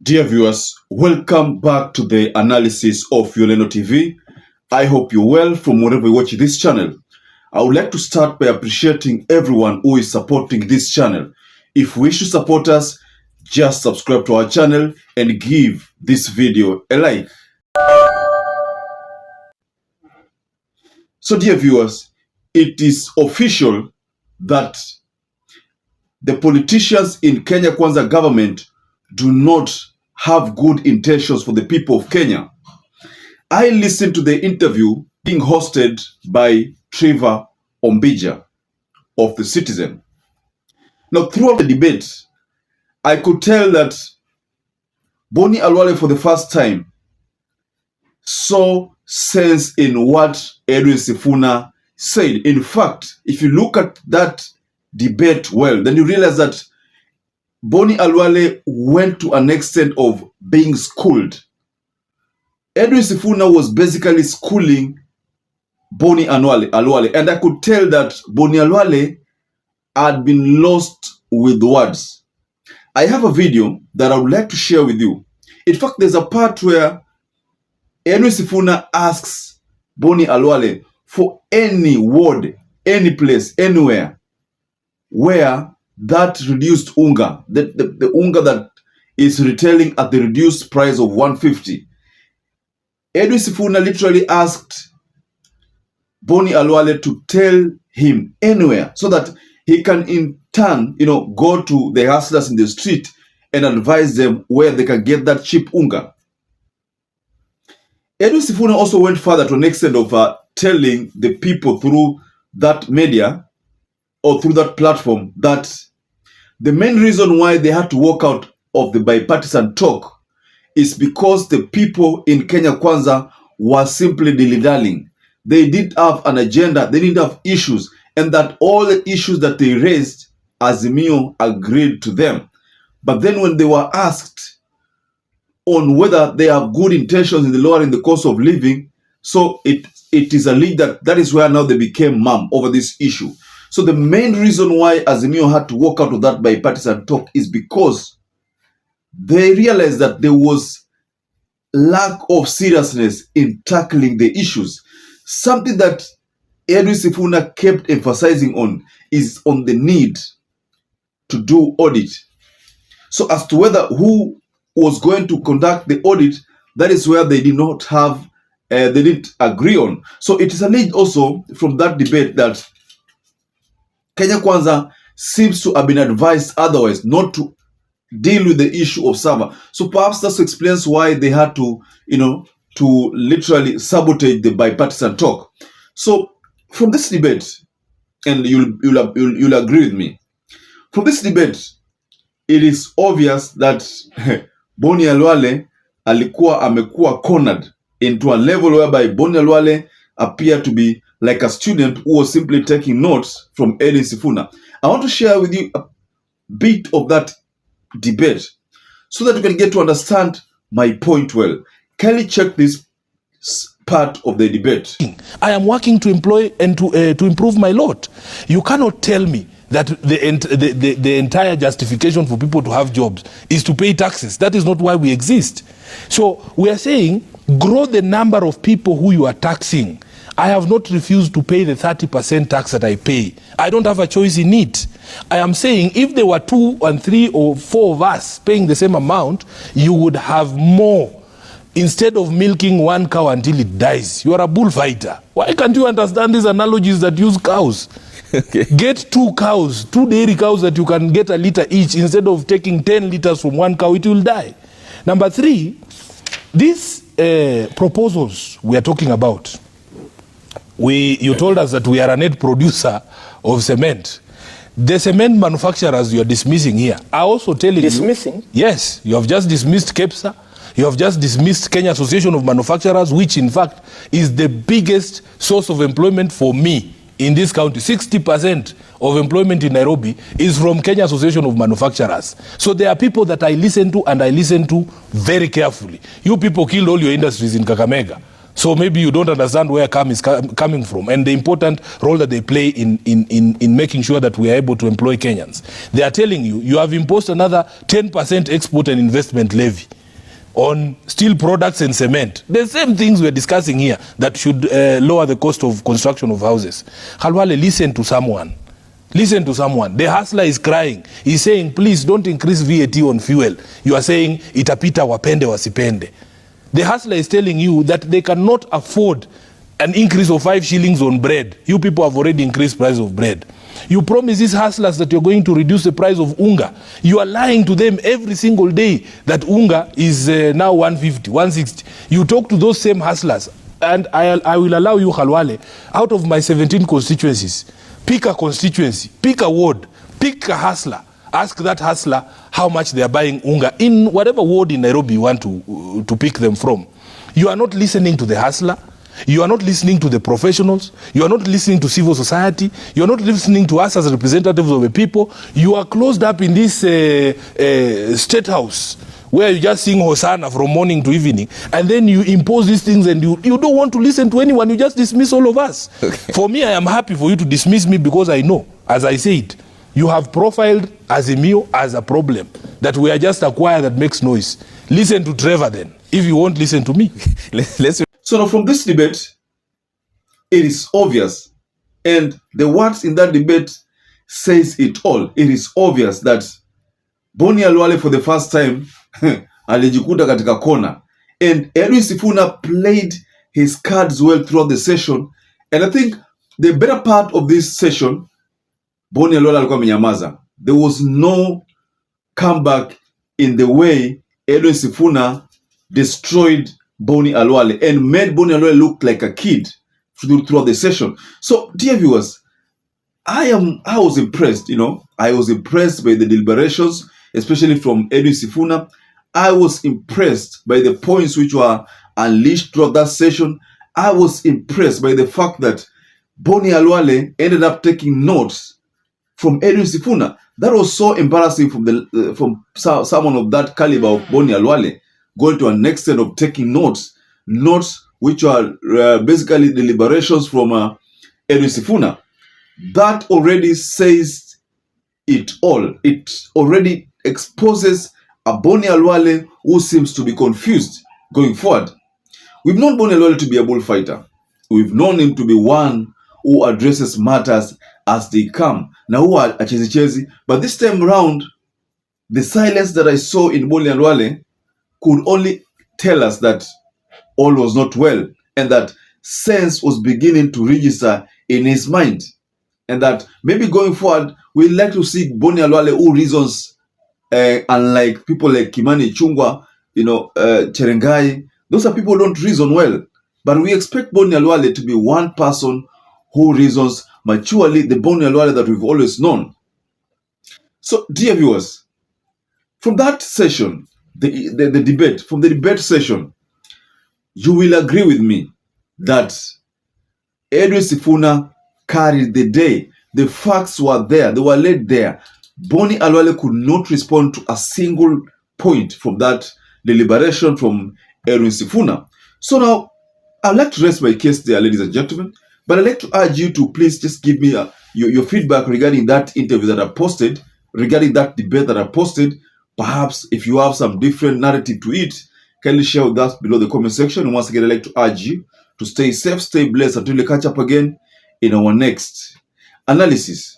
Dear viewers, welcome back to the analysis of YOLENO TV. I hope you're well from wherever you watch this channel. I would like to start by appreciating everyone who is supporting this channel. If you wish to support us, just subscribe to our channel and give this video a like. So dear viewers, it is official that the politicians in Kenya Kwanza government do not have good intentions for the people of Kenya. I listened to the interview being hosted by TREVOR OMBIJA of The Citizen. Now, throughout the debate, I could tell that Boni Khalwale for the first time saw sense in what Edwin Sifuna said. In fact, if you look at that debate well, then you realize that Boni Khalwale went to an extent of being schooled. Edwin Sifuna was basically schooling Boni Khalwale, and I could tell that Boni Khalwale had been lost with words. I have a video that I would like to share with you. In fact, there's a part where Edwin Sifuna asks Boni Khalwale for any word, any place, anywhere where that reduced unga, the unga that is retailing at the reduced price of 150. Edwin Sifuna literally asked Boni Khalwale to tell him anywhere so that he can in turn, go to the hustlers in the street and advise them where they can get that cheap unga. Edwin Sifuna also went further to an extent of telling the people through that media or through that platform that the main reason why they had to walk out of the bipartisan talk is because the people in Kenya Kwanza were simply dilly-dallying. They didn't have an agenda, they didn't have issues, and that all the issues that they raised, Azimio agreed to them. But then when they were asked on whether they have good intentions in the lowering the cost of living, so it is alleged that is where now they became mum over this issue. So the main reason why Azimio had to walk out of that bipartisan talk is because they realized that there was lack of seriousness in tackling the issues. Something that Edwin Sifuna kept emphasizing on is on the need to do audit. So as to whether who was going to conduct the audit, that is where they did not have, they didn't agree on. So it is alleged also from that debate that Kenya Kwanza seems to have been advised otherwise, not to deal with the issue of Sava. So perhaps that explains why they had to, to literally sabotage the bipartisan talk. So from this debate, and you'll agree with me, from this debate, it is obvious that Boni Khalwale alikuwa amekuwa cornered into a level whereby Boni Khalwale appeared to be like a student who was simply taking notes from Edwin Sifuna. I want to share with you a bit of that debate so that you can get to understand my point well. Kindly check this part of the debate. I am working to employ and to improve my lot. You cannot tell me that the entire justification for people to have jobs is to pay taxes. That is not why we exist. So we are saying grow the number of people who you are taxing. I have not refused to pay the 30% tax that I pay. I don't have a choice in it. I am saying if there were 2 and 3 or 4 of us paying the same amount, you would have more. Instead of milking one cow until it dies, you are a bullfighter. Why can't you understand these analogies that use cows? Okay. Get 2 cows, 2 dairy cows that you can get a liter each. Instead of taking 10 liters from one cow, it will die. Number 3, these proposals we are talking about, you told us that we are a net producer of cement. The cement manufacturers you are dismissing here are also telling dismissing? Yes, you have just dismissed KEPSA. You have just dismissed Kenya Association of Manufacturers, which in fact is the biggest source of employment for me in this county. 60% of employment in Nairobi is from Kenya Association of Manufacturers. So there are people that I listen to, and I listen to very carefully. You people killed all your industries in Kakamega. So maybe you don't understand where CAM is coming from and the important role that they play in making sure that we are able to employ Kenyans. They are telling you, you have imposed another 10% export and investment levy. on steel products and cement. The same things we're discussing here that should lower the cost of construction of houses. Khalwale, listen to someone. Listen to someone. The hustler is crying. He's saying, please don't increase VAT on fuel. You are saying, itapita wapende wasipende. The hustler is telling you that they cannot afford an increase of 5 shillings on bread. You people have already increased price of bread. You promise these hustlers that you're going to reduce the price of unga. You are lying to them every single day that unga is now 150, 160. You talk to those same hustlers, and I will allow you, Khalwale, out of my 17 constituencies, pick a constituency, pick a ward, pick a hustler. Ask that hustler how much they are buying unga in whatever ward in Nairobi you want to pick them from. You are not listening to the hustler. You are not listening to the professionals. You are not listening to civil society. You are not listening to us as representatives of the people. You are closed up in this state house where you just sing Hosanna from morning to evening, and then you impose these things, and you don't want to listen to anyone. You just dismiss all of us. Okay. For me, I am happy for you to dismiss me, because I know, as I said, you have profiled Azimio as a problem, that we are just a choir that makes noise. Listen to Trevor then, if you won't listen to me. So now from this debate, it is obvious, and the words in that debate says it all. It is obvious that Boni Khalwale for the first time alijikuta katika kona, and Edwin Sifuna played his cards well throughout the session. And I think the better part of this session, Boni Khalwale alikuwa amenyamaza. There was no comeback in the way Edwin Sifuna destroyed Boni Khalwale and made Boni Khalwale look like a kid throughout the session. So, dear viewers, I was impressed. I was impressed by the deliberations, especially from Edwin Sifuna. I was impressed by the points which were unleashed throughout that session. I was impressed by the fact that Boni Khalwale ended up taking notes from Edwin Sifuna. That was so embarrassing from someone of that caliber of Boni Khalwale, going to an extent of taking notes which are basically deliberations from Edwin Sifuna. That already says it all. It already exposes a Boni Khalwale who seems to be confused going forward. We've known Boni Khalwale to be a bullfighter. We've known him to be one who addresses matters as they come. Now, who are chezi. But this time around, the silence that I saw in Boni Khalwale could only tell us that all was not well, and that sense was beginning to register in his mind, and that maybe going forward we'd like to see Boni Khalwale who reasons, unlike people like Kimani Chungwa, Cherengai. Those are people who don't reason well, but we expect Boni Khalwale to be one person who reasons maturely, the Boni Khalwale that we've always known. So, dear viewers, from that session, the debate, from the debate session, you will agree with me that Edwin Sifuna carried the day. The facts were there. They were laid there. Boni Khalwale could not respond to a single point from that deliberation from Edwin Sifuna. So now, I'd like to rest my case there, ladies and gentlemen. But I'd like to urge you to please just give me your feedback regarding that interview that I posted, regarding that debate that I posted. Perhaps if you have some different narrative to it, kindly share with us below the comment section. And once again, I'd like to urge you to stay safe, stay blessed until we catch up again in our next analysis.